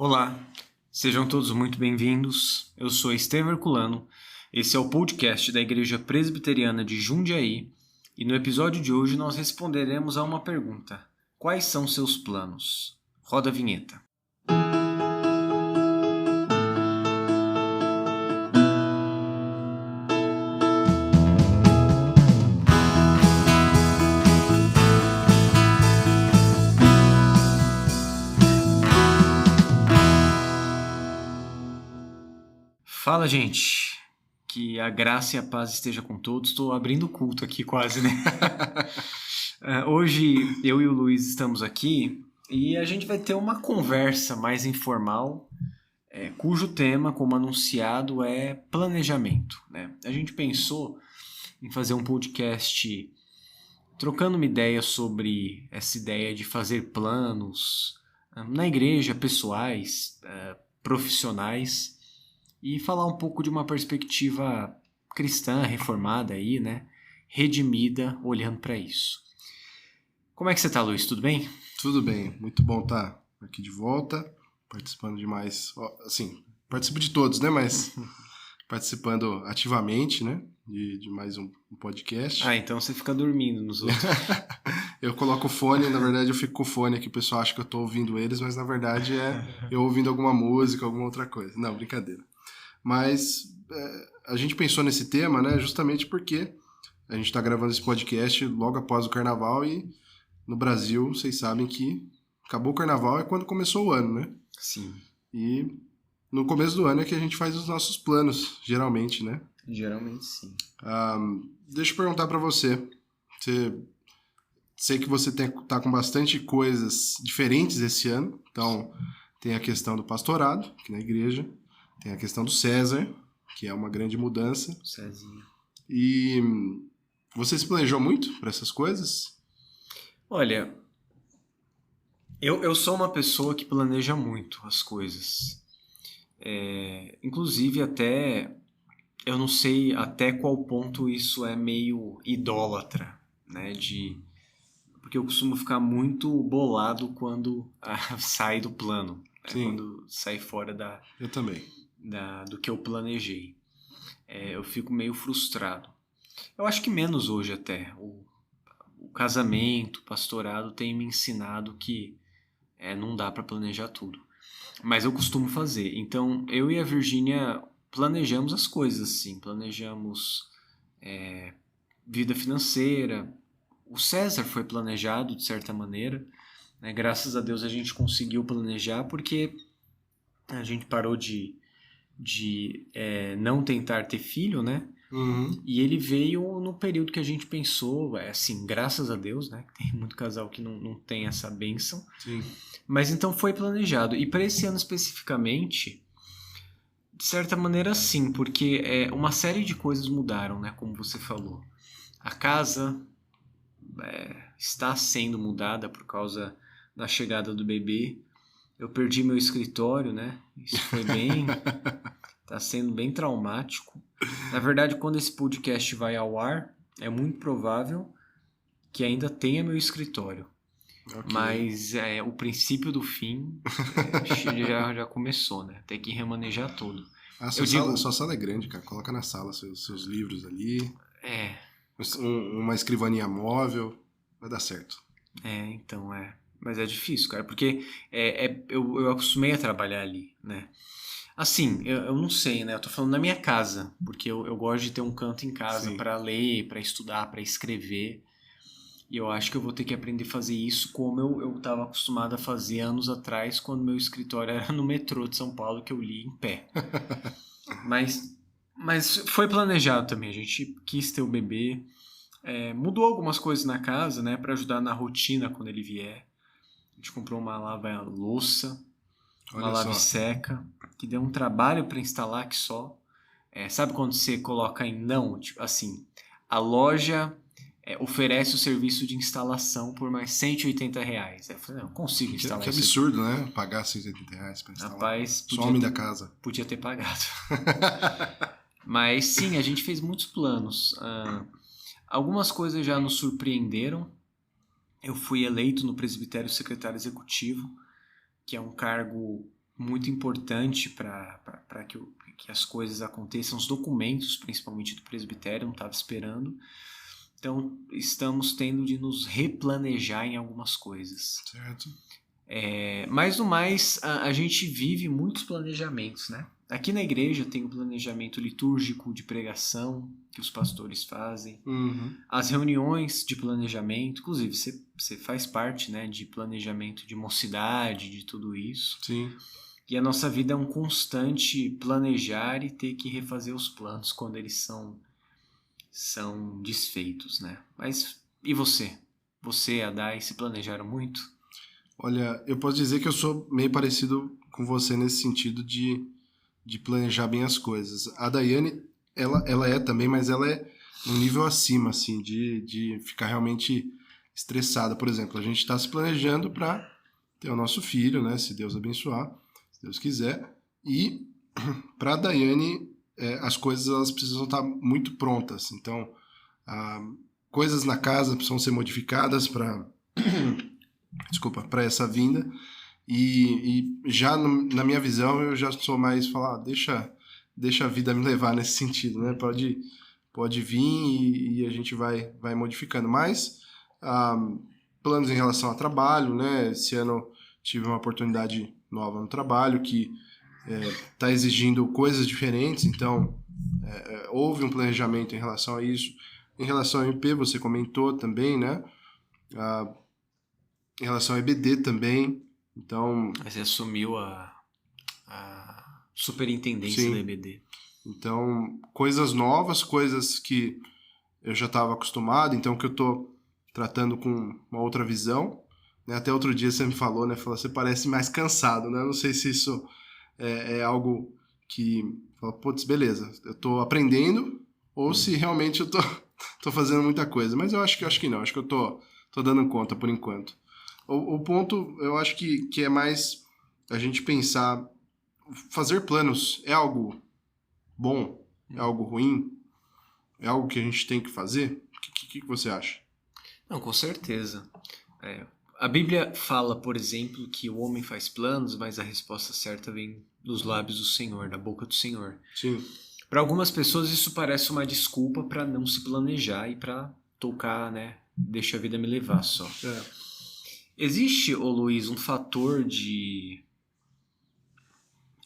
Olá, sejam todos muito bem-vindos. Eu sou Estevam Herculano, esse é o podcast da Igreja Presbiteriana de Jundiaí e no episódio de hoje nós responderemos a uma pergunta: quais são seus planos? Roda a vinheta. Fala, gente, que a graça e a paz esteja com todos. Estou abrindo o culto aqui quase, né? Hoje eu e o Luiz estamos aqui e a gente vai ter uma conversa mais informal, cujo tema, como anunciado, é planejamento, né? A gente pensou em fazer um podcast trocando uma ideia sobre essa ideia de fazer planos na igreja, pessoais, profissionais, e falar um pouco de uma perspectiva cristã, reformada aí, né? Redimida, olhando para isso. Como é que você tá, Luiz? Tudo bem? Tudo bem, muito bom estar aqui de volta, participando de mais, assim, participo de todos, né, mas participando ativamente, né, de mais um podcast. Ah, então você fica dormindo nos outros. Eu coloco o fone, na verdade eu fico com o fone aqui, o pessoal acha que eu tô ouvindo eles, mas na verdade é eu ouvindo alguma música, alguma outra coisa. Não, brincadeira. Mas a gente pensou nesse tema, né, justamente porque a gente está gravando esse podcast logo após o Carnaval e no Brasil, vocês sabem que acabou o Carnaval é quando começou o ano, né? Sim. E no começo do ano é que a gente faz os nossos planos, geralmente, né? Geralmente sim. Deixa eu perguntar para você. Sei que você tá com bastante coisas diferentes esse ano, então tem a questão do pastorado, aqui na igreja. Tem a questão do César, que é uma grande mudança. Cezinha. E você se planejou muito para essas coisas? Olha, eu sou uma pessoa que planeja muito as coisas. Inclusive até, eu não sei até qual ponto isso é meio idólatra, né? Porque eu costumo ficar muito bolado quando sai do plano, né? Quando sai fora Eu também. do que eu planejei. Eu fico meio frustrado. Eu acho que menos hoje até. O casamento, o pastorado tem me ensinado que não dá para planejar tudo. Mas eu costumo fazer. Então, eu e a Virgínia planejamos as coisas, sim. Planejamos vida financeira. O César foi planejado, de certa maneira, né? Graças a Deus a gente conseguiu planejar, porque a gente parou de não tentar ter filho, né? Uhum. E ele veio no período que a gente pensou, assim, graças a Deus, né? Tem muito casal que não tem essa bênção. Sim. Mas então foi planejado. E para esse ano especificamente, de certa maneira sim, porque uma série de coisas mudaram, né? Como você falou. A casa está sendo mudada por causa da chegada do bebê. Eu perdi meu escritório, né? Isso foi tá sendo bem traumático. Na verdade, quando esse podcast vai ao ar, é muito provável que ainda tenha meu escritório. Okay. Mas o princípio do fim já começou, né? Tem que remanejar tudo. Sua sala é grande, cara. Coloca na sala seus livros ali. Uma escrivaninha móvel. Vai dar certo. Então Mas é difícil, cara, porque eu acostumei a trabalhar ali, né? Assim, eu não sei, né? Eu tô falando na minha casa, porque eu gosto de ter um canto em casa para ler, para estudar, para escrever. E eu acho que eu vou ter que aprender a fazer isso como eu estava acostumado a fazer anos atrás, quando meu escritório era no metrô de São Paulo, que eu li em pé. Mas foi planejado também, a gente quis ter o bebê. Mudou algumas coisas na casa, né, para ajudar na rotina quando ele vier. A gente comprou uma lava-louça, uma lave-seca, que deu um trabalho para instalar que só. Sabe quando você coloca em não? Tipo assim, a loja oferece o serviço de instalação por mais R$180. Eu falei, não, eu consigo instalar isso. Que absurdo, né? Pagar R$180 para instalar. Rapaz, só homem da casa. Podia ter pagado. Mas sim, a gente fez muitos planos. Algumas coisas já nos surpreenderam. Eu fui eleito no presbitério secretário executivo, que é um cargo muito importante para que as coisas aconteçam, os documentos, principalmente do presbitério, não estava esperando. Então, estamos tendo de nos replanejar em algumas coisas. Certo. Mas no mais, a gente vive muitos planejamentos, né? Aqui na igreja tem o planejamento litúrgico de pregação que os pastores fazem, as reuniões de planejamento, inclusive você faz parte, né, de planejamento de mocidade, de tudo isso. Sim. E a nossa vida é um constante planejar e ter que refazer os planos quando eles são desfeitos, né? Mas e você? Você e a Dai se planejaram muito? Olha, eu posso dizer que eu sou meio parecido com você nesse sentido de planejar bem as coisas. A Daiane, ela é também, mas ela é um nível acima, assim, de ficar realmente estressada. Por exemplo, a gente está se planejando para ter o nosso filho, né? Se Deus abençoar, se Deus quiser. E para a Daiane, as coisas elas precisam estar muito prontas. Então, coisas na casa precisam ser modificadas para essa vinda. E já na minha visão, eu já sou mais falar, deixa a vida me levar nesse sentido, né? Pode vir e a gente vai modificando. Mas planos em relação ao trabalho, né? Esse ano tive uma oportunidade nova no trabalho que está exigindo coisas diferentes, então houve um planejamento em relação a isso. Em relação ao MP, você comentou também, né? Em relação ao EBD também. Então, você assumiu a superintendência sim, da EBD. Então, coisas novas, coisas que eu já estava acostumado, então que eu estou tratando com uma outra visão. Né? Até outro dia você me falou, né? Falou, você parece mais cansado, né? Não sei se isso é algo que... Putz, beleza, eu estou aprendendo ou se realmente eu tô fazendo muita coisa. Mas eu acho que não, acho que eu tô dando conta por enquanto. O ponto, eu acho que é mais a gente pensar, fazer planos é algo bom? É algo ruim? É algo que a gente tem que fazer? O que você acha? Não, com certeza. A Bíblia fala, por exemplo, que o homem faz planos, mas a resposta certa vem dos lábios do Senhor, da boca do Senhor. Sim. Para algumas pessoas isso parece uma desculpa para não se planejar e para tocar, né? Deixa a vida me levar só. Existe, Luiz, um fator de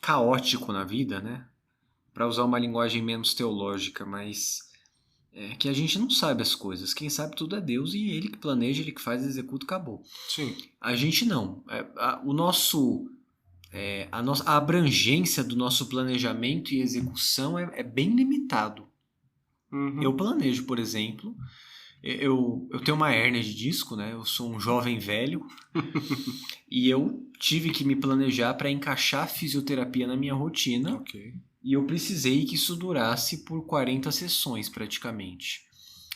caótico na vida, né? Para usar uma linguagem menos teológica, mas que a gente não sabe as coisas. Quem sabe tudo é Deus e Ele que planeja, Ele que faz, executa, acabou. Sim. A gente não. A abrangência do nosso planejamento e execução é bem limitado. Uhum. Eu planejo, por exemplo, eu tenho uma hérnia de disco, né? Eu sou um jovem velho e eu tive que me planejar para encaixar a fisioterapia na minha rotina. Okay. E eu precisei que isso durasse por 40 sessões praticamente.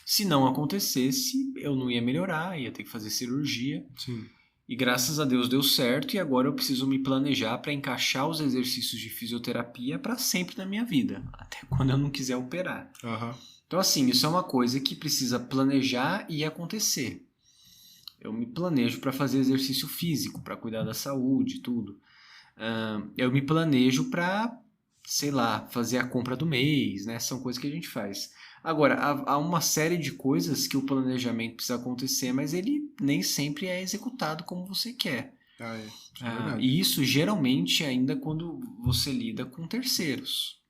Se não acontecesse, eu não ia melhorar, ia ter que fazer cirurgia. Sim. E graças a Deus deu certo e agora eu preciso me planejar para encaixar os exercícios de fisioterapia para sempre na minha vida, até quando eu não quiser operar. Uhum. Então assim, isso é uma coisa que precisa planejar e acontecer. Eu me planejo para fazer exercício físico, para cuidar da saúde, tudo. Eu me planejo para, sei lá, fazer a compra do mês, né? São coisas que a gente faz. Agora, há uma série de coisas que o planejamento precisa acontecer, mas ele nem sempre é executado como você quer. Isso é verdade. E isso geralmente ainda quando você lida com terceiros.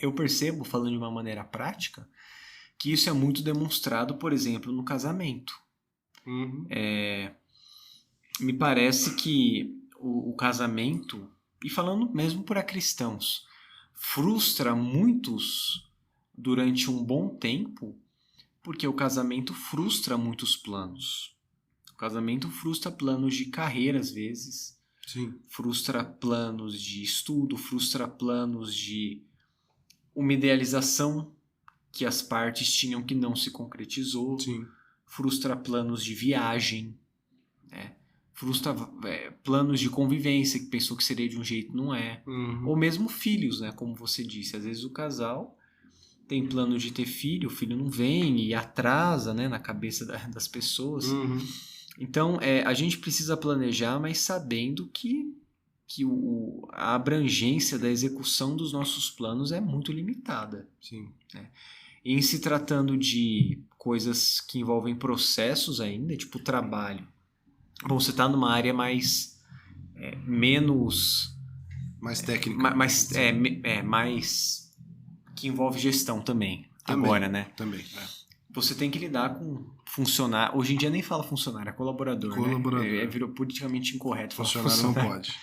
Eu percebo, falando de uma maneira prática, que isso é muito demonstrado, por exemplo, no casamento. Uhum. Me parece que o casamento, e falando mesmo para cristãos, frustra muitos durante um bom tempo, porque o casamento frustra muitos planos. O casamento frustra planos de carreira, às vezes. Sim. Frustra planos de estudo, frustra planos de uma idealização que as partes tinham que não se concretizou. Sim. Frustra planos de viagem, né? Frustra planos de convivência que pensou que seria de um jeito, não é. Uhum. Ou mesmo filhos, né? Como você disse, às vezes o casal tem plano de ter filho, o filho não vem e atrasa, né, na cabeça das pessoas. Uhum. Então, a gente precisa planejar, mas sabendo que que a abrangência da execução dos nossos planos é muito limitada. Sim. E em se tratando de coisas que envolvem processos ainda, tipo trabalho. Bom, você está numa área menos... Mais técnica. mais que envolve gestão também. Agora, né? Também, Você tem que lidar com funcionário. Hoje em dia nem fala funcionário, é colaborador. Né? Virou politicamente incorreto falar funcionário. Não pode.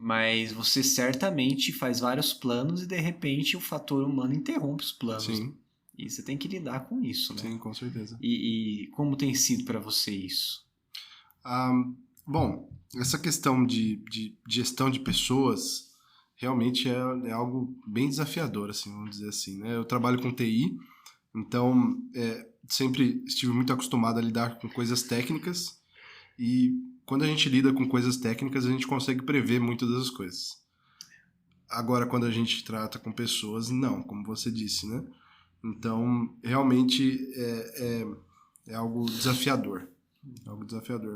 Mas você certamente faz vários planos e de repente o fator humano interrompe os planos. Sim. E você tem que lidar com isso, né? Sim, com certeza. E como tem sido para você isso? Bom, essa questão de gestão de pessoas realmente é algo bem desafiador, assim, vamos dizer assim, né? Eu trabalho com TI, então sempre estive muito acostumado a lidar com coisas técnicas e quando a gente lida com coisas técnicas, a gente consegue prever muitas das coisas. Agora, quando a gente trata com pessoas, não, como você disse, né? Então, realmente é algo desafiador.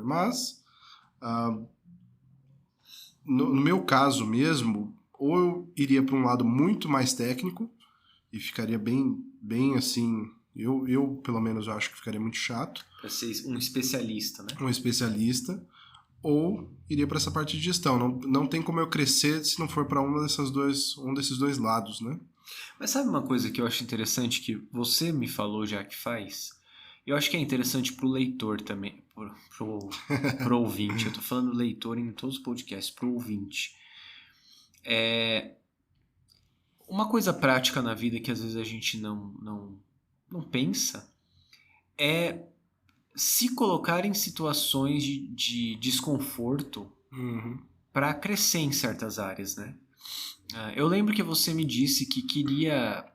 Mas, no meu caso mesmo, ou eu iria para um lado muito mais técnico e ficaria bem assim... Eu, pelo menos, acho que ficaria muito chato. Para ser um especialista, né? Um especialista. Ou iria para essa parte de gestão. Não tem como eu crescer se não for para um desses dois lados, né? Mas sabe uma coisa que eu acho interessante que você me falou já que faz? Eu acho que é interessante pro leitor também, pro ouvinte. Eu tô falando leitor em todos os podcasts, pro ouvinte. Uma coisa prática na vida que às vezes a gente não pensa é se colocar em situações de desconforto para crescer em certas áreas, né? Eu lembro que você me disse que queria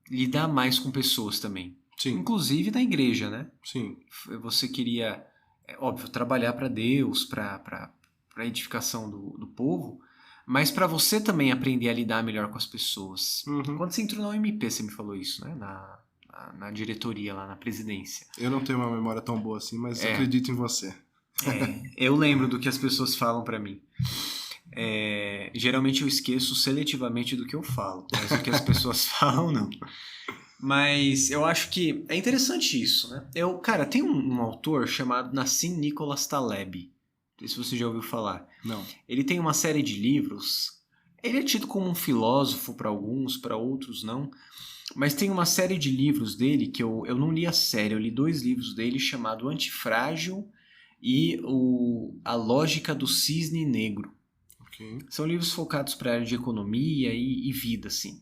lidar mais com pessoas também. Sim. Inclusive na igreja, né? Sim. Você queria, óbvio, trabalhar para Deus, para a edificação do povo, mas para você também aprender a lidar melhor com as pessoas. Quando você entrou na UMP, você me falou isso, né? Na diretoria, lá na presidência. Eu não tenho uma memória tão boa assim, mas acredito em você. Eu lembro do que as pessoas falam para mim. Geralmente eu esqueço seletivamente do que eu falo, mas o que as pessoas falam, não. Mas eu acho que é interessante isso, né? Cara, tem um autor chamado Nassim Nicholas Taleb. Não sei se você já ouviu falar. Não. Ele tem uma série de livros. Ele é tido como um filósofo para alguns, para outros não. Mas tem uma série de livros dele que eu não li a série. Eu li 2 livros dele chamado Antifrágil e A Lógica do Cisne Negro. Okay. São livros focados para a área de economia e vida, assim.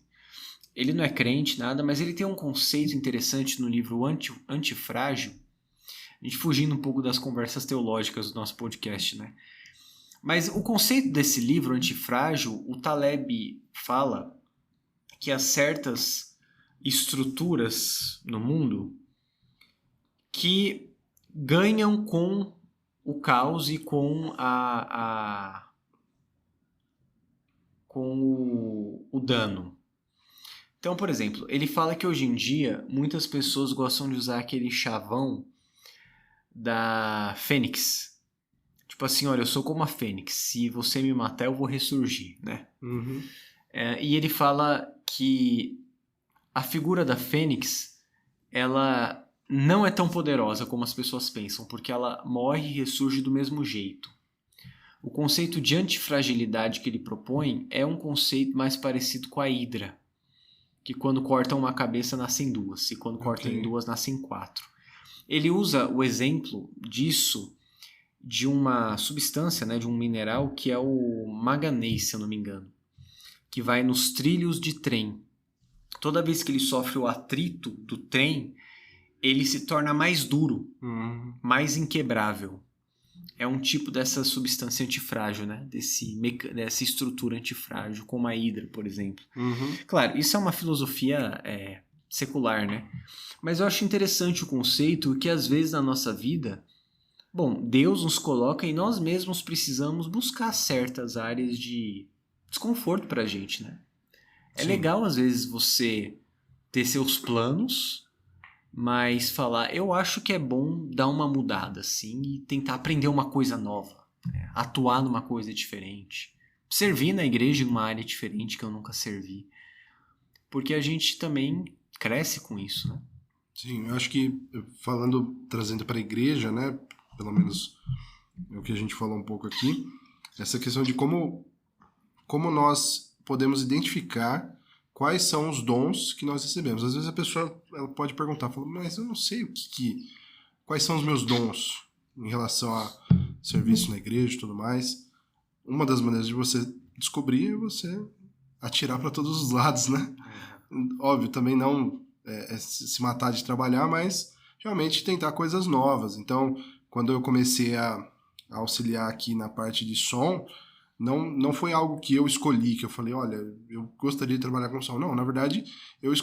Ele não é crente, nada, mas ele tem um conceito interessante no livro Antifrágil. A gente fugindo um pouco das conversas teológicas do nosso podcast, né? Mas o conceito desse livro, Antifrágil, o Taleb fala que há certas estruturas no mundo que ganham com o caos e com com o dano. Então, por exemplo, ele fala que hoje em dia muitas pessoas gostam de usar aquele chavão da Fênix. Tipo assim, olha, eu sou como a Fênix, se você me matar eu vou ressurgir, né? E ele fala que a figura da Fênix, ela não é tão poderosa como as pessoas pensam, porque ela morre e ressurge do mesmo jeito. O conceito de antifragilidade que ele propõe é um conceito mais parecido com a Hidra, que quando cortam uma cabeça nascem 2, e quando cortam em 2 nascem 4. Ele usa o exemplo disso de uma substância, né, de um mineral que é o manganês, se eu não me engano, que vai nos trilhos de trem. Toda vez que ele sofre o atrito do trem, ele se torna mais duro, mais inquebrável. É um tipo dessa substância antifrágil, né? Dessa estrutura antifrágil, como a Hidra, por exemplo. Claro, isso é uma filosofia secular, né? Mas eu acho interessante o conceito que às vezes na nossa vida, bom, Deus nos coloca e nós mesmos precisamos buscar certas áreas de desconforto pra gente, né? É legal às vezes você ter seus planos, mas falar, eu acho que é bom dar uma mudada, assim, e tentar aprender uma coisa nova, né? Atuar numa coisa diferente. servir na igreja em uma área diferente que eu nunca servi. Porque a gente também cresce com isso, né? Sim, eu acho que trazendo para a igreja, né, pelo menos é o que a gente falou um pouco aqui, essa questão de como nós podemos identificar quais são os dons que nós recebemos. Às vezes a pessoa ela pode perguntar, mas eu não sei quais são os meus dons em relação a serviço na igreja e tudo mais. Uma das maneiras de você descobrir é você atirar para todos os lados, né? Óbvio, também não se matar de trabalhar, mas realmente tentar coisas novas. Então, quando eu comecei a auxiliar aqui na parte de som, não foi algo que eu escolhi, que eu falei, olha, eu gostaria de trabalhar com som. Não, na verdade, eu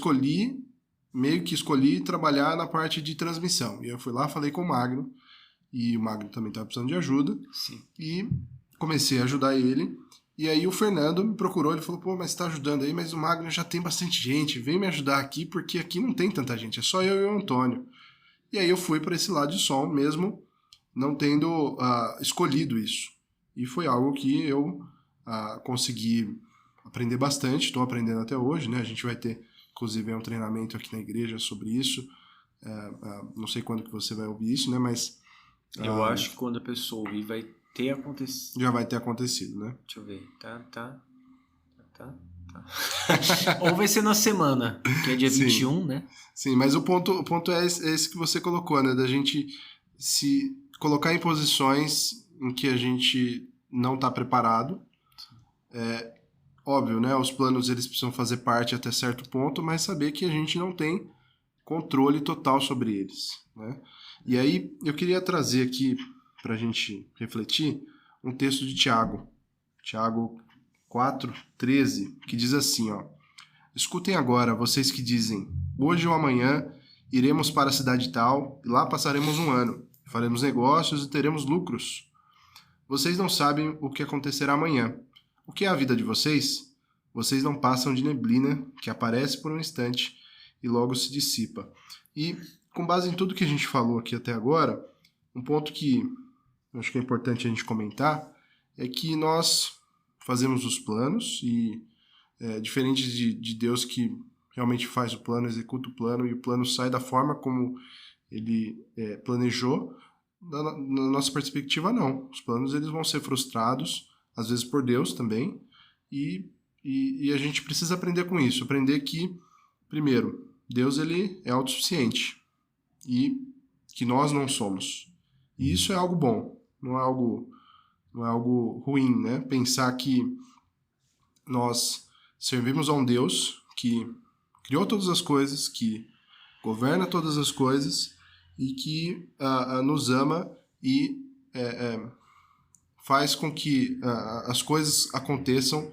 meio que escolhi trabalhar na parte de transmissão. E eu fui lá, falei com o Magno, e o Magno também estava precisando de ajuda. Sim. E comecei a ajudar ele. E aí o Fernando me procurou, ele falou, pô, mas você tá ajudando aí, mas o Magno já tem bastante gente, vem me ajudar aqui, porque aqui não tem tanta gente, é só eu e o Antônio. E aí eu fui para esse lado de som, mesmo não tendo escolhido isso. E foi algo que eu consegui aprender bastante, estou aprendendo até hoje, né? A gente vai ter, inclusive, um treinamento aqui na igreja sobre isso. Não sei quando que você vai ouvir isso, né? Mas eu acho que quando a pessoa ouvir vai ter acontecido. Já vai ter acontecido, né? Deixa eu ver. Tá. Ou vai ser na semana, que é dia 21, né? Sim, mas o ponto é esse que você colocou, né? Da gente se colocar em posições em que a gente não está preparado. Óbvio, né? Os planos eles precisam fazer parte até certo ponto, mas saber que a gente não tem controle total sobre eles, né? E aí eu queria trazer aqui para a gente refletir um texto de Tiago 4:13, que diz assim, ó: escutem agora, vocês que dizem, hoje ou amanhã iremos para a cidade tal, e lá passaremos um ano, faremos negócios e teremos lucros. Vocês não sabem o que acontecerá amanhã. O que é a vida de vocês? Vocês não passam de neblina que aparece por um instante e logo se dissipa. E com base em tudo que a gente falou aqui até agora, um ponto que eu acho que é importante a gente comentar é que nós fazemos os planos e diferente de Deus que realmente faz o plano, executa o plano e o plano sai da forma como ele planejou, na nossa perspectiva não. Os planos eles vão ser frustrados, às vezes por Deus também, e a gente precisa aprender com isso, aprender que, primeiro, Deus ele é autossuficiente e que nós não somos. E isso é algo bom, não é algo ruim, né? Pensar que nós servimos a um Deus que criou todas as coisas, que governa todas as coisas e que nos ama e faz com que as coisas aconteçam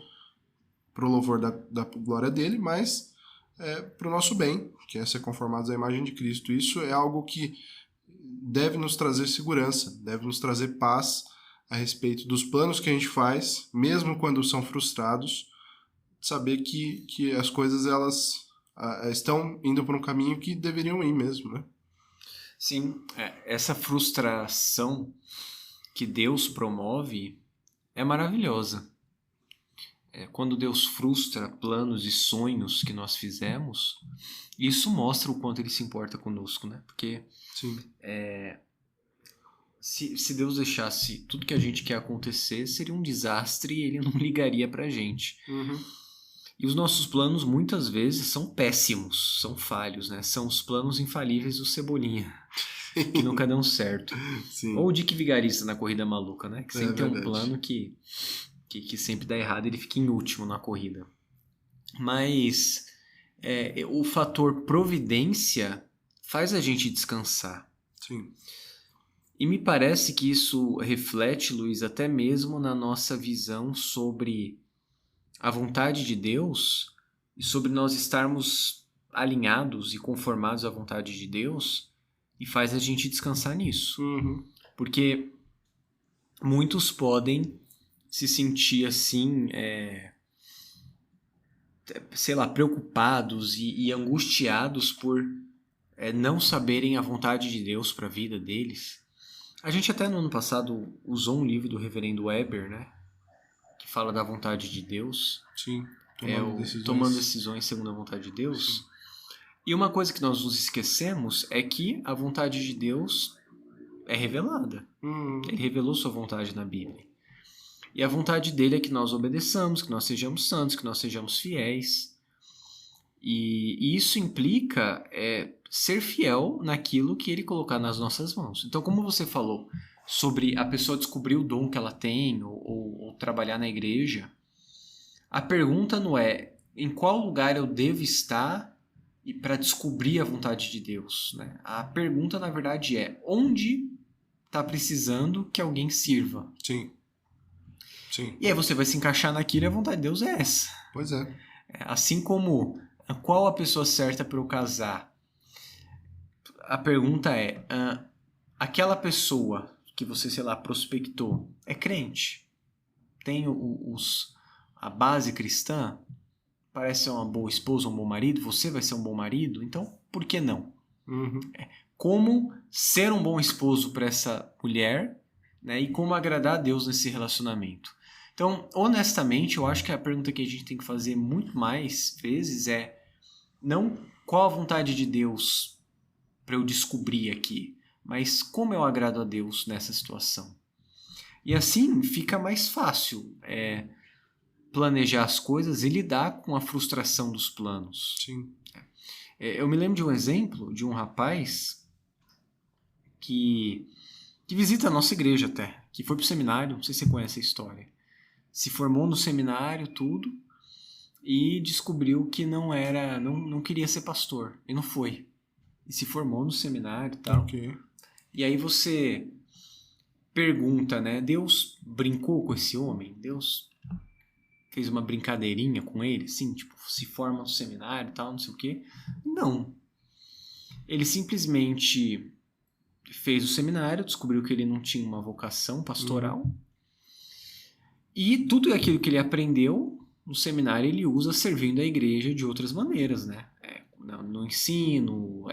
para o louvor da glória dele, mas para o nosso bem, que é ser conformados à imagem de Cristo. Isso é algo que deve nos trazer segurança, deve nos trazer paz a respeito dos planos que a gente faz, mesmo quando são frustrados, saber que as coisas elas estão indo por um caminho que deveriam ir mesmo, né? Sim, essa frustração que Deus promove é maravilhosa. Quando Deus frustra planos e sonhos que nós fizemos, isso mostra o quanto Ele se importa conosco, né? Porque Sim. Se Deus deixasse tudo que a gente quer acontecer, seria um desastre e Ele não ligaria pra gente. Uhum. E os nossos planos muitas vezes são péssimos, são falhos, né? São os planos infalíveis do Cebolinha, que nunca dão certo. Sim. Ou o Dick Vigarista na Corrida Maluca, né? Que sempre tem um verdade. plano que sempre dá errado e ele fica em último na corrida. Mas o fator providência faz a gente descansar. Sim. E me parece que isso reflete, Luiz, até mesmo na nossa visão sobre a vontade de Deus e sobre nós estarmos alinhados e conformados à vontade de Deus, e faz a gente descansar nisso. Uhum. Porque muitos podem se sentir assim, sei lá, preocupados e angustiados por não saberem a vontade de Deus para a vida deles. A gente até no ano passado usou um livro do Reverendo Weber, né? Que fala da vontade de Deus. Sim, Tomando decisões segundo a vontade de Deus. Sim. E uma coisa que nós nos esquecemos é que a vontade de Deus é revelada. Ele revelou sua vontade na Bíblia. E a vontade dele é que nós obedeçamos, que nós sejamos santos, que nós sejamos fiéis. E isso implica ser fiel naquilo que ele colocar nas nossas mãos. Então, como você falou sobre a pessoa descobrir o dom que ela tem ou trabalhar na igreja, a pergunta não é em qual lugar eu devo estar e para descobrir a vontade de Deus, né? A pergunta, na verdade, é onde está precisando que alguém sirva. Sim. Sim. E aí você vai se encaixar naquilo e a vontade de Deus é essa. Pois é. Assim como qual a pessoa certa para eu casar? A pergunta é, aquela pessoa que você, sei lá, prospectou é crente? Tem a base cristã? Parece ser uma boa esposa, um bom marido? Você vai ser um bom marido? Então, por que não? Como ser um bom esposo para essa mulher, né? E como agradar a Deus nesse relacionamento? Então, honestamente, eu acho que a pergunta que a gente tem que fazer muito mais vezes é não qual a vontade de Deus para eu descobrir aqui, mas como eu agrado a Deus nessa situação. E assim fica mais fácil planejar as coisas e lidar com a frustração dos planos. Sim. Eu me lembro de um exemplo de um rapaz que visita a nossa igreja até, que foi para o seminário, não sei se você conhece a história. Se formou no seminário, tudo, e descobriu que não queria ser pastor, e não foi. E se formou no seminário e tal. Okay. E aí você pergunta, né? Deus brincou com esse homem? Deus fez uma brincadeirinha com ele? Assim, tipo, se forma no seminário e tal, não sei o quê? Não. Ele simplesmente fez o seminário, descobriu que ele não tinha uma vocação pastoral. E tudo aquilo que ele aprendeu no seminário ele usa servindo a igreja de outras maneiras, né? No ensino,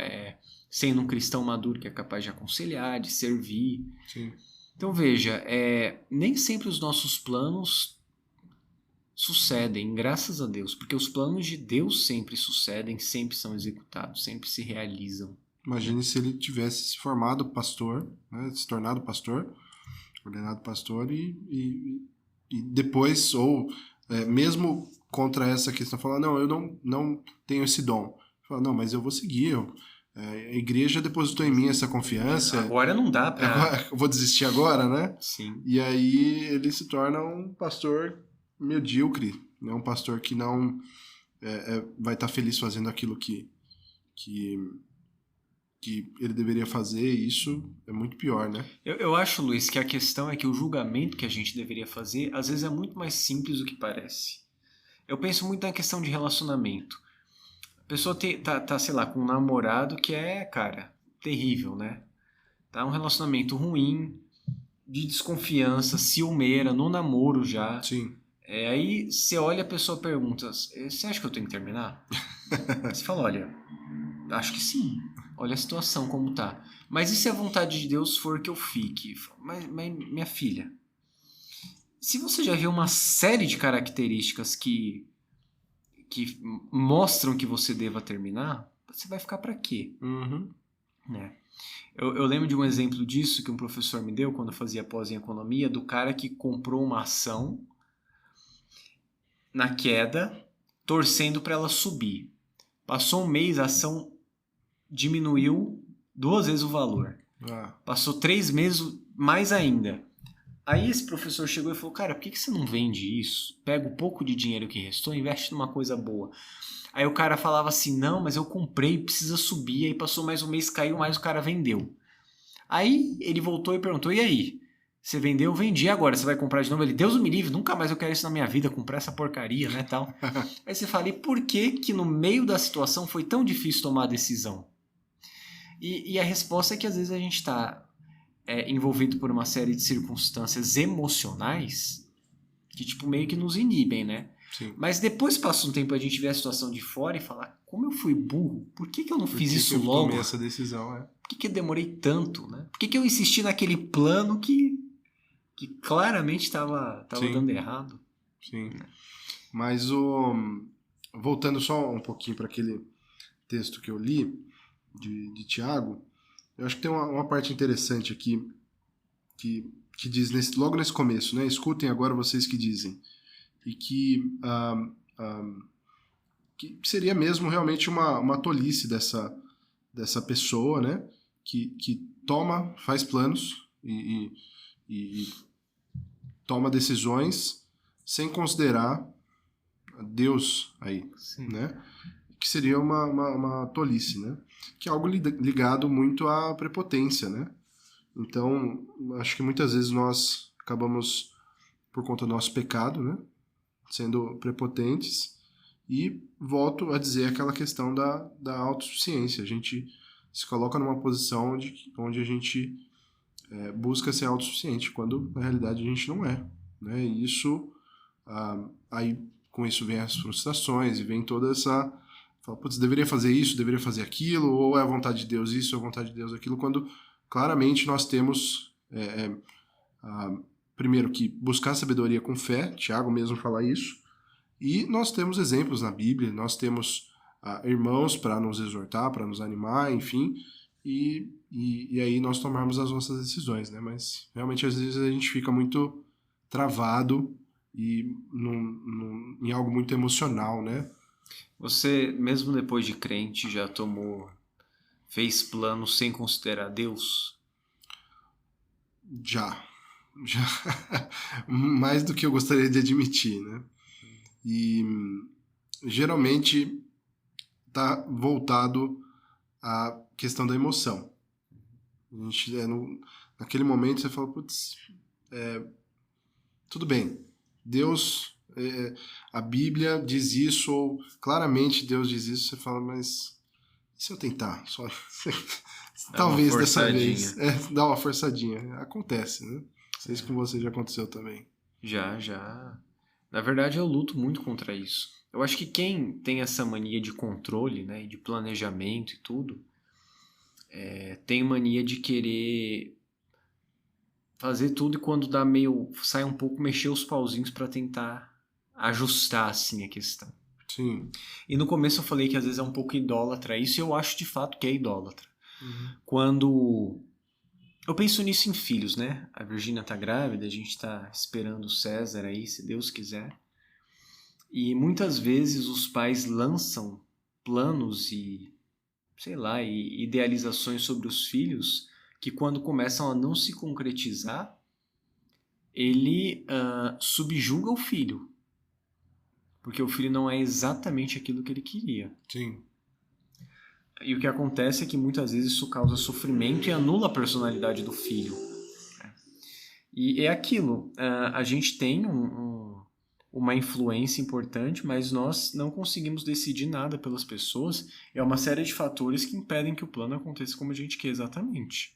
sendo um cristão maduro que é capaz de aconselhar, de servir. Sim. Então veja, nem sempre os nossos planos sucedem, graças a Deus, porque os planos de Deus sempre sucedem, sempre são executados, sempre se realizam. Imagine se ele tivesse se formado pastor, né, se tornado pastor, ordenado pastor e depois, ou mesmo contra essa questão, falar, não, eu não tenho esse dom. Fala, não, mas eu vou seguir, a igreja depositou em mim essa confiança. Agora não dá pra... Agora, eu vou desistir agora, né? Sim. E aí ele se torna um pastor medíocre, né? Um pastor que não vai estar feliz fazendo aquilo que ele deveria fazer, e isso é muito pior, né? Eu acho, Luiz, que a questão é que o julgamento que a gente deveria fazer, às vezes é muito mais simples do que parece. Eu penso muito na questão de relacionamento. A pessoa tá, sei lá, com um namorado que cara, terrível, né? Tá um relacionamento ruim, de desconfiança, ciumeira, no namoro já. Sim. Aí você olha, a pessoa pergunta, você acha que eu tenho que terminar? Você fala, olha, acho que sim. Olha a situação como tá. Mas e se a vontade de Deus for que eu fique? Mas minha filha, se você já viu uma série de características que mostram que você deva terminar, você vai ficar para quê? Né? Eu lembro de um exemplo disso que um professor me deu quando eu fazia pós em economia, do cara que comprou uma ação na queda, torcendo para ela subir. Passou um mês, a ação diminuiu 2 vezes o valor. Passou 3 meses, mais ainda. Aí esse professor chegou e falou, cara, por que você não vende isso? Pega o pouco de dinheiro que restou e investe numa coisa boa. Aí o cara falava assim, não, mas eu comprei, precisa subir. Aí passou mais um mês, caiu mais, o cara vendeu. Aí ele voltou e perguntou, e aí? Você vendeu? Vendi, agora você vai comprar de novo? Ele, Deus me livre, nunca mais eu quero isso na minha vida, comprar essa porcaria, né, tal. Aí você fala, e por que no meio da situação foi tão difícil tomar a decisão? E a resposta é que às vezes a gente está envolvido por uma série de circunstâncias emocionais que tipo meio que nos inibem, né? Sim. Mas depois passa um tempo a gente vê a situação de fora e fala, como eu fui burro? Por que eu não fiz isso logo? Por que eu tomei essa decisão, Por que eu demorei tanto, né? Por que eu insisti naquele plano que claramente estava dando errado? Sim. Mas voltando só um pouquinho para aquele texto que eu li, de Tiago, eu acho que tem uma parte interessante aqui, que diz logo nesse começo, né? Escutem agora vocês que dizem. E que seria mesmo realmente uma tolice dessa pessoa, né? Que faz planos e toma decisões sem considerar Deus aí, Sim. né? Que seria uma tolice, né? Que é algo ligado muito à prepotência, né? Então, acho que muitas vezes nós acabamos, por conta do nosso pecado, né? Sendo prepotentes. E volto a dizer aquela questão da autossuficiência. A gente se coloca numa posição onde a gente busca ser autossuficiente, quando na realidade a gente não é, né? E isso, aí com isso vem as frustrações e vem toda essa... Fala, putz, deveria fazer isso, deveria fazer aquilo, ou é a vontade de Deus isso, ou é a vontade de Deus aquilo, quando claramente nós temos, primeiro, que buscar sabedoria com fé, Tiago mesmo fala isso, e nós temos exemplos na Bíblia, nós temos irmãos para nos exortar, para nos animar, enfim, e aí nós tomarmos as nossas decisões, né? Mas realmente às vezes a gente fica muito travado e em algo muito emocional, né? Você, mesmo depois de crente, já fez planos sem considerar Deus? Já. Mais do que eu gostaria de admitir, né? E geralmente está voltado à questão da emoção. A gente, naquele momento você fala, putz, tudo bem, Deus, a Bíblia diz isso, ou claramente Deus diz isso, você fala, mas e se eu tentar? Só talvez dessa vez. Dá uma forçadinha. Acontece, né? Não sei se com você já aconteceu também. Já. Na verdade, eu luto muito contra isso. Eu acho que quem tem essa mania de controle, né, de planejamento e tudo, tem mania de querer fazer tudo e quando sai um pouco, mexer os pauzinhos para tentar ajustar, assim, a questão. Sim. E no começo eu falei que às vezes é um pouco idólatra isso, e eu acho de fato que é idólatra. Uhum. Quando... Eu penso nisso em filhos, né? A Virgínia tá grávida, a gente tá esperando o César aí, se Deus quiser. E muitas vezes os pais lançam planos e, sei lá, e idealizações sobre os filhos que quando começam a não se concretizar, ele subjuga o filho. Porque o filho não é exatamente aquilo que ele queria. Sim. E o que acontece é que muitas vezes isso causa sofrimento e anula a personalidade do filho. E é aquilo, a gente tem uma influência importante, mas nós não conseguimos decidir nada pelas pessoas. É uma série de fatores que impedem que o plano aconteça como a gente quer exatamente.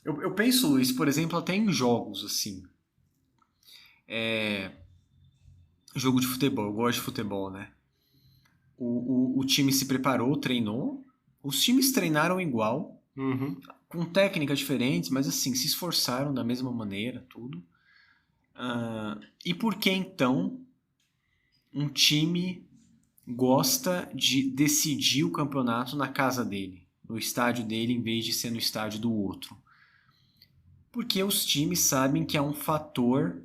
Eu penso, Luiz, por exemplo, até em jogos, assim. Jogo de futebol, eu gosto de futebol, né? O time se preparou, treinou. Os times treinaram igual, Uhum. com técnicas diferentes, mas assim, se esforçaram da mesma maneira, tudo. E por que então um time gosta de decidir o campeonato na casa dele, no estádio dele, em vez de ser no estádio do outro? Porque os times sabem que é um fator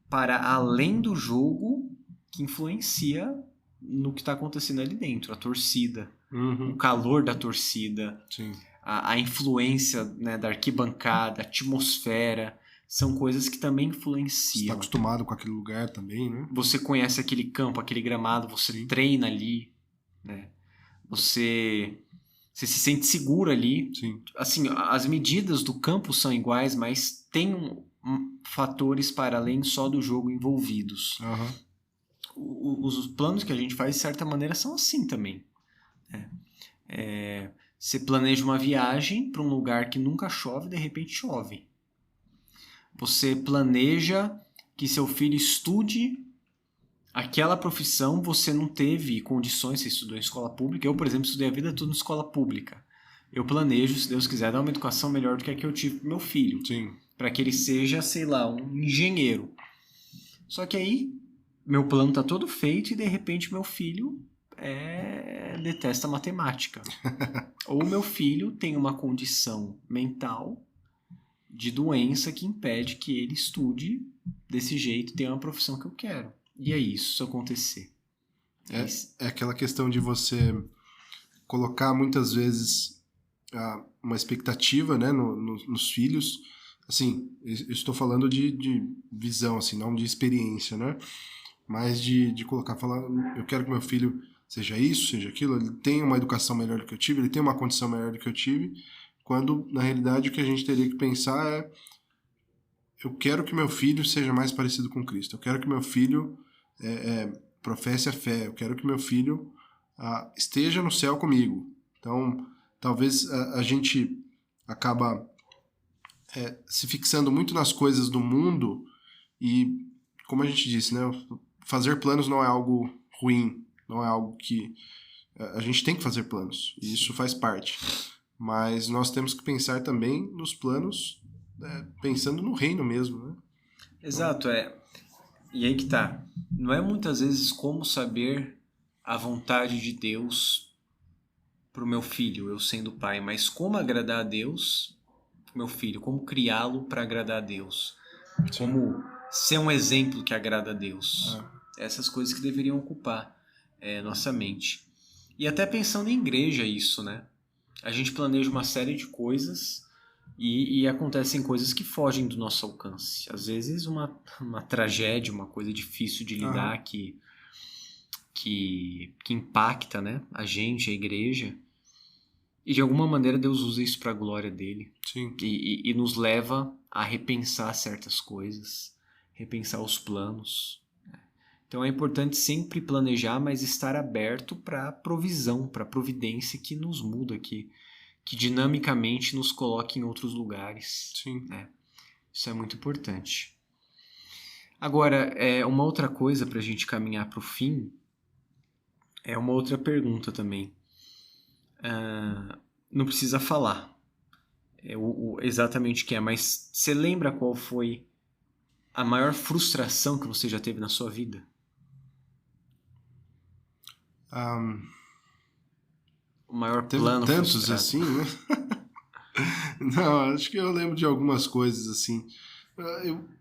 para além do jogo que influencia no que está acontecendo ali dentro, a torcida, Uhum. o calor da torcida, Sim. a influência, né, da arquibancada, a atmosfera, são coisas que também Você está influenciam. acostumado com aquele lugar também, né? Você conhece aquele campo, aquele gramado, você treina ali, né? Você se sente seguro ali. Sim. Assim, as medidas do campo são iguais, mas tem fatores para além só do jogo envolvidos. Uhum. Os planos que a gente faz, de certa maneira, são assim também. Você planeja uma viagem para um lugar que nunca chove, de repente chove. Você planeja que seu filho estude aquela profissão, você não teve condições, você estudou em escola pública. Eu, por exemplo, estudei a vida toda em escola pública. Eu planejo, se Deus quiser, dar uma educação melhor do que a que eu tive para meu filho. Sim. Para que ele seja, sei lá, um engenheiro. Só que aí meu plano tá todo feito e de repente meu filho detesta matemática. Ou meu filho tem uma condição mental de doença que impede que ele estude desse jeito, tenha uma profissão que eu quero. E é isso acontecer. É aquela questão de você colocar muitas vezes uma expectativa, né, nos filhos. Assim, eu estou falando de visão, assim, não de experiência, né? Mas de colocar, falar, eu quero que meu filho seja isso, seja aquilo, ele tenha uma educação melhor do que eu tive, ele tenha uma condição melhor do que eu tive, quando, na realidade, o que a gente teria que pensar é: eu quero que meu filho seja mais parecido com Cristo, eu quero que meu filho professe a fé, eu quero que meu filho esteja no céu comigo. Então, talvez a gente acaba se fixando muito nas coisas do mundo e, como a gente disse, né, fazer planos não é algo ruim, não é algo que a gente tem que fazer planos, e isso faz parte. Mas nós temos que pensar também nos planos, pensando no reino mesmo, né? Exato, E aí que tá. Não é muitas vezes como saber a vontade de Deus pro meu filho, eu sendo pai, mas como agradar a Deus pro meu filho, como criá-lo para agradar a Deus, como ser um exemplo que agrada a Deus. Essas coisas que deveriam ocupar nossa mente. E até pensando em igreja isso, né? A gente planeja uma série de coisas e acontecem coisas que fogem do nosso alcance. Às vezes uma tragédia, uma coisa difícil de lidar que impacta, né, a gente, a igreja. E de alguma maneira Deus usa isso para a glória dele. Sim. E nos leva a repensar certas coisas, repensar os planos. Então é importante sempre planejar, mas estar aberto para provisão, para providência que nos muda, que dinamicamente nos coloque em outros lugares. Sim. Isso é muito importante. Agora, uma outra coisa para a gente caminhar para o fim, é uma outra pergunta também. Não precisa falar exatamente o que é, mas você lembra qual foi a maior frustração que você já teve na sua vida? O maior Teve plano tantos frustrado. assim, né? Não, acho que eu lembro de algumas coisas assim.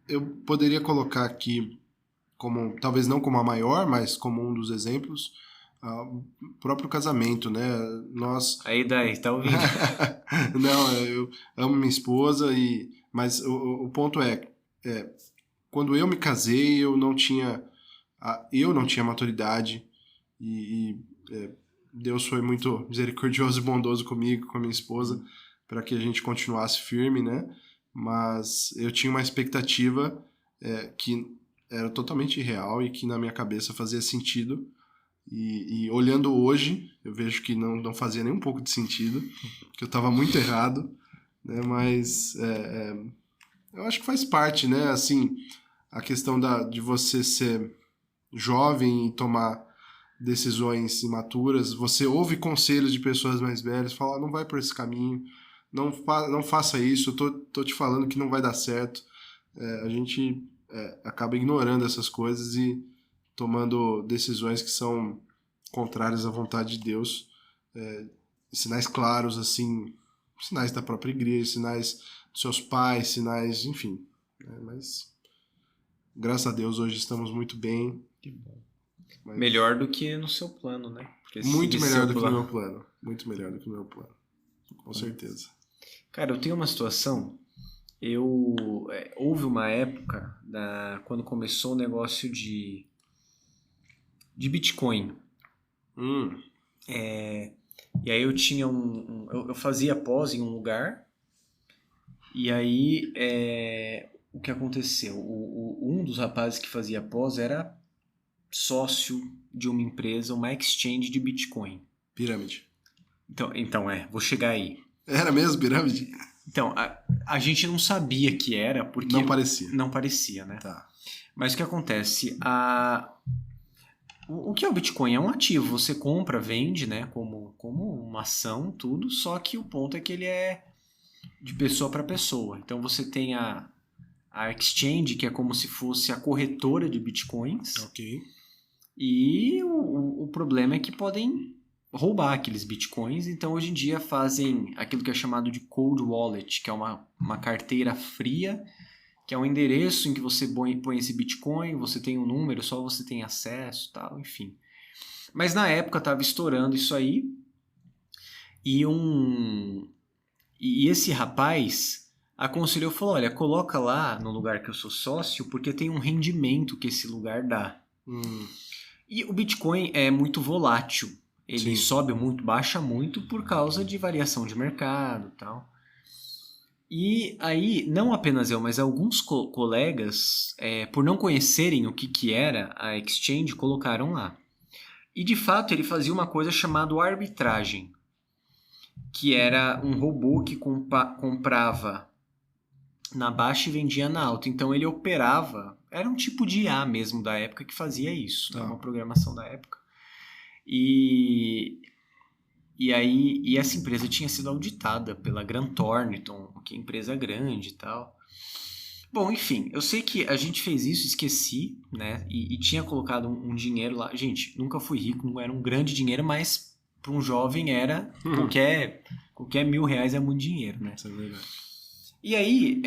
Eu poderia colocar aqui como, talvez não como a maior, mas como um dos exemplos, o próprio casamento, né? Nós... Aí daí, tá ouvindo? Não, eu amo minha esposa, mas o ponto quando eu me casei, eu não tinha maturidade e Deus foi muito misericordioso e bondoso comigo, com a minha esposa, para que a gente continuasse firme, né? Mas eu tinha uma expectativa que era totalmente irreal e que na minha cabeça fazia sentido. E olhando hoje, eu vejo que não fazia nem um pouco de sentido, que eu estava muito errado, né? Mas eu acho que faz parte, né? Assim, a questão de você ser jovem e tomar decisões imaturas, você ouve conselhos de pessoas mais velhas, fala, não vai por esse caminho, não faça isso, eu tô te falando que não vai dar certo. A gente acaba ignorando essas coisas e tomando decisões que são contrárias à vontade de Deus, sinais claros, assim, sinais da própria igreja, sinais dos seus pais, sinais, enfim. Mas, graças a Deus, hoje estamos muito bem. Que bom. Mas... melhor do que no seu plano, né? Porque muito melhor do que no meu plano. Muito melhor do que no meu plano. Com certeza. Cara, eu tenho uma situação... houve uma época, quando começou o negócio de Bitcoin. E aí eu tinha eu fazia pós em um lugar, e aí o que aconteceu? Um dos rapazes que fazia pós era sócio de uma empresa, uma exchange de Bitcoin. Pirâmide. Então vou chegar aí. Era mesmo pirâmide? Então, a gente não sabia que era, porque... Não parecia. Não parecia, né? Tá. Mas o que acontece? O que é o Bitcoin? É um ativo. Você compra, vende, né? Como uma ação, tudo. Só que o ponto é que ele é de pessoa para pessoa. Então você tem a a exchange, que é como se fosse a corretora de bitcoins. Ok. E o problema é que podem roubar aqueles bitcoins, então hoje em dia fazem aquilo que é chamado de cold wallet, que é uma carteira fria, que é um endereço em que você põe esse bitcoin, você tem um número, só você tem acesso, tal, enfim. Mas na época estava estourando isso aí, e esse rapaz aconselhou, falou, olha, coloca lá no lugar que eu sou sócio, porque tem um rendimento que esse lugar dá. E o Bitcoin é muito volátil. Ele sobe muito, baixa muito por causa de variação de mercado e tal. E aí, não apenas eu, mas alguns colegas, por não conhecerem o que era a exchange, colocaram lá. E de fato ele fazia uma coisa chamada arbitragem, que era um robô que comprava na baixa e vendia na alta. Então ele operava, era um tipo de IA mesmo da época que fazia isso, uma programação da época. E essa empresa tinha sido auditada pela Grant Thornton, que é empresa grande e tal. Bom, enfim, eu sei que a gente fez isso, esqueci, né? E tinha colocado um dinheiro lá. Gente, nunca fui rico, não era um grande dinheiro, mas para um jovem era qualquer R$1.000 é muito dinheiro, né? Isso é verdade. E aí,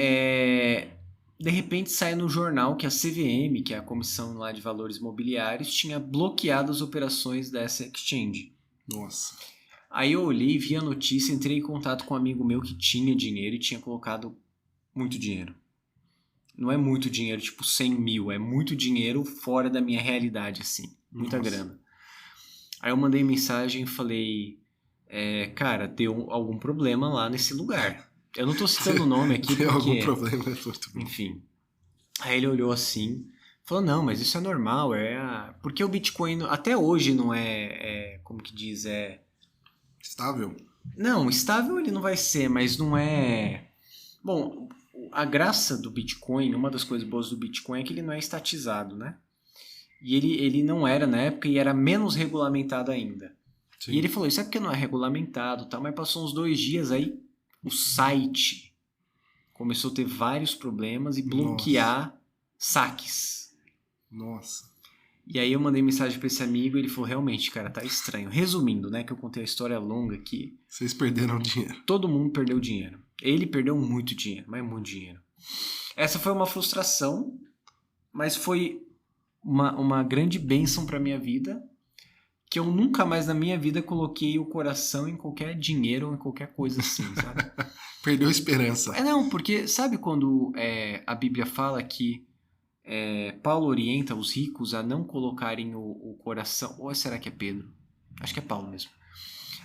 de repente sai no jornal que a CVM, que é a Comissão lá de Valores Mobiliários, tinha bloqueado as operações dessa exchange. Nossa. Aí eu olhei, vi a notícia, entrei em contato com um amigo meu que tinha dinheiro e tinha colocado muito dinheiro. Não é muito dinheiro, tipo 100 mil, é muito dinheiro fora da minha realidade, assim. Muita grana. Aí eu mandei mensagem e falei, cara, deu algum problema lá nesse lugar. Eu não tô citando o nome aqui porque... Tem algum problema, é muito bom. Enfim. Aí ele olhou assim, falou, não, mas isso é normal, porque o Bitcoin até hoje não como que diz, estável? Não, estável ele não vai ser, mas não é... Bom, a graça do Bitcoin, uma das coisas boas do Bitcoin é que ele não é estatizado, né? E ele não era na época e era menos regulamentado ainda. Sim. E ele falou, isso é porque não é regulamentado, tá? Mas passou uns 2 dias aí, o site começou a ter vários problemas e bloquear saques. Nossa. E aí eu mandei mensagem pra esse amigo e ele falou, realmente, cara, tá estranho. Resumindo, né, que eu contei a história longa aqui. Vocês perderam dinheiro. Todo mundo perdeu dinheiro. Ele perdeu muito dinheiro, mas muito dinheiro. Essa foi uma frustração, mas foi uma grande bênção pra minha vida, que eu nunca mais na minha vida coloquei o coração em qualquer dinheiro ou em qualquer coisa assim, sabe? Perdeu a esperança. Não, porque sabe quando a Bíblia fala que Paulo orienta os ricos a não colocarem o coração... Ou será que é Pedro? Acho que é Paulo mesmo.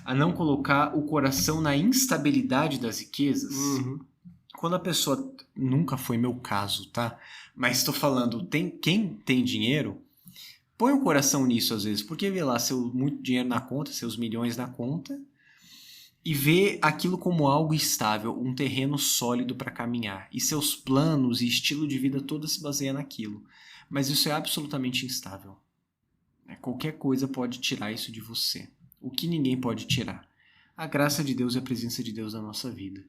A não colocar o coração na instabilidade das riquezas. Quando a pessoa... Nunca foi meu caso, tá? Mas estou falando, quem tem dinheiro, põe o coração nisso às vezes. Porque vê lá muito dinheiro na conta, seus milhões na conta, e vê aquilo como algo estável, um terreno sólido para caminhar. E seus planos e estilo de vida todo se baseia naquilo. Mas isso é absolutamente instável. Qualquer coisa pode tirar isso de você. O que ninguém pode tirar? A graça de Deus e a presença de Deus na nossa vida.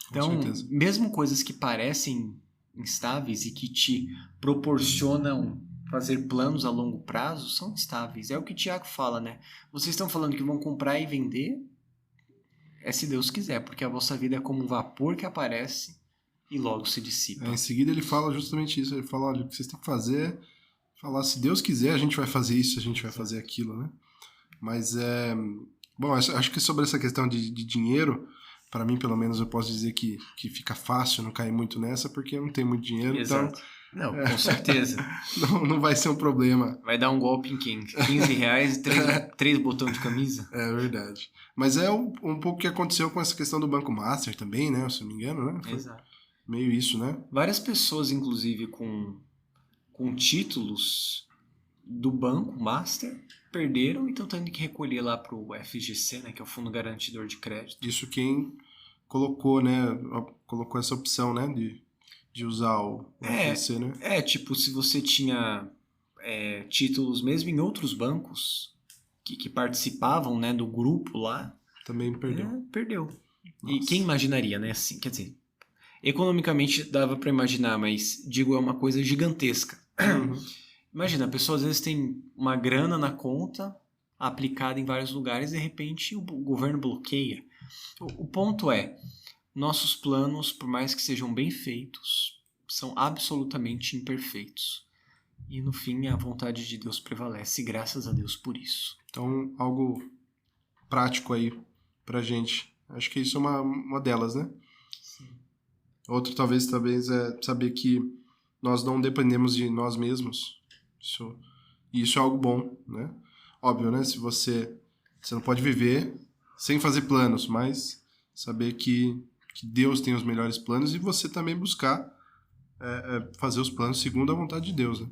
Então, mesmo coisas que parecem instáveis e que te proporcionam fazer planos a longo prazo, são instáveis. É o que o Tiago fala, né? Vocês estão falando que vão comprar e vender... se Deus quiser, porque a vossa vida é como um vapor que aparece e logo se dissipa. Em seguida ele fala justamente isso, ele fala, olha, o que vocês têm que fazer é falar, se Deus quiser, a gente vai fazer isso, a gente vai fazer aquilo, né? Mas, bom, acho que sobre essa questão de dinheiro, para mim, pelo menos, eu posso dizer que fica fácil não cair muito nessa, porque eu não tenho muito dinheiro, Exato. Então... Não, com certeza. não vai ser um problema. Vai dar um golpe em quem? R$15 e 3 botões de camisa? É verdade. Mas é um pouco o que aconteceu com essa questão do Banco Master também, né? Se eu não me engano, né? Foi exato. Meio isso, né? Várias pessoas, inclusive, com títulos do Banco Master, perderam e estão tendo que recolher lá para o FGC, né? Que é o Fundo Garantidor de Crédito. Isso quem colocou, né? Colocou essa opção, né? De usar o FGC, né? Tipo, se você tinha títulos mesmo em outros bancos que participavam, né, do grupo lá... Também perdeu. Perdeu. Nossa. E quem imaginaria, né? Assim, quer dizer, Economicamente dava para imaginar, mas digo, é uma coisa gigantesca. Uhum. Imagina, a pessoa às vezes tem uma grana na conta aplicada em vários lugares e de repente o governo bloqueia. O ponto é, nossos planos, por mais que sejam bem feitos, são absolutamente imperfeitos. E no fim a vontade de Deus prevalece, e graças a Deus por isso. Então, algo prático aí pra gente. Acho que isso é uma delas, né? Sim. Outro talvez é saber que nós não dependemos de nós mesmos. Isso é algo bom, né? Óbvio, né? Se você não pode viver sem fazer planos, mas saber que Deus tem os melhores planos e você também buscar fazer os planos segundo a vontade de Deus, né?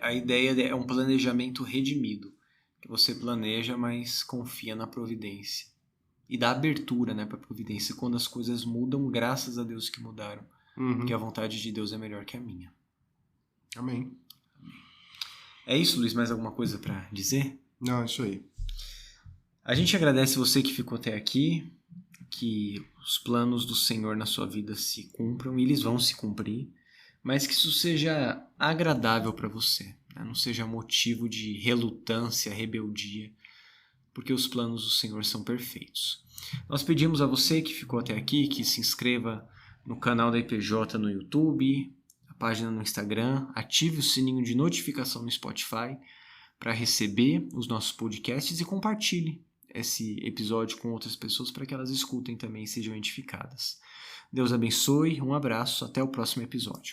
A ideia é um planejamento redimido, que você planeja, mas confia na providência. E dá abertura, né, para a providência quando as coisas mudam, graças a Deus que mudaram. Uhum. Porque a vontade de Deus é melhor que a minha. Amém. É isso, Luiz? Mais alguma coisa para dizer? Não, é isso aí. A gente agradece você que ficou até aqui, que os planos do Senhor na sua vida se cumpram, e eles vão se cumprir, mas que isso seja agradável para você, né? Não seja motivo de relutância, rebeldia, porque os planos do Senhor são perfeitos. Nós pedimos a você que ficou até aqui que se inscreva no canal da IPJ no YouTube, a página no Instagram, ative o sininho de notificação no Spotify para receber os nossos podcasts e compartilhe esse episódio com outras pessoas para que elas escutem também e sejam edificadas. Deus abençoe, um abraço, até o próximo episódio.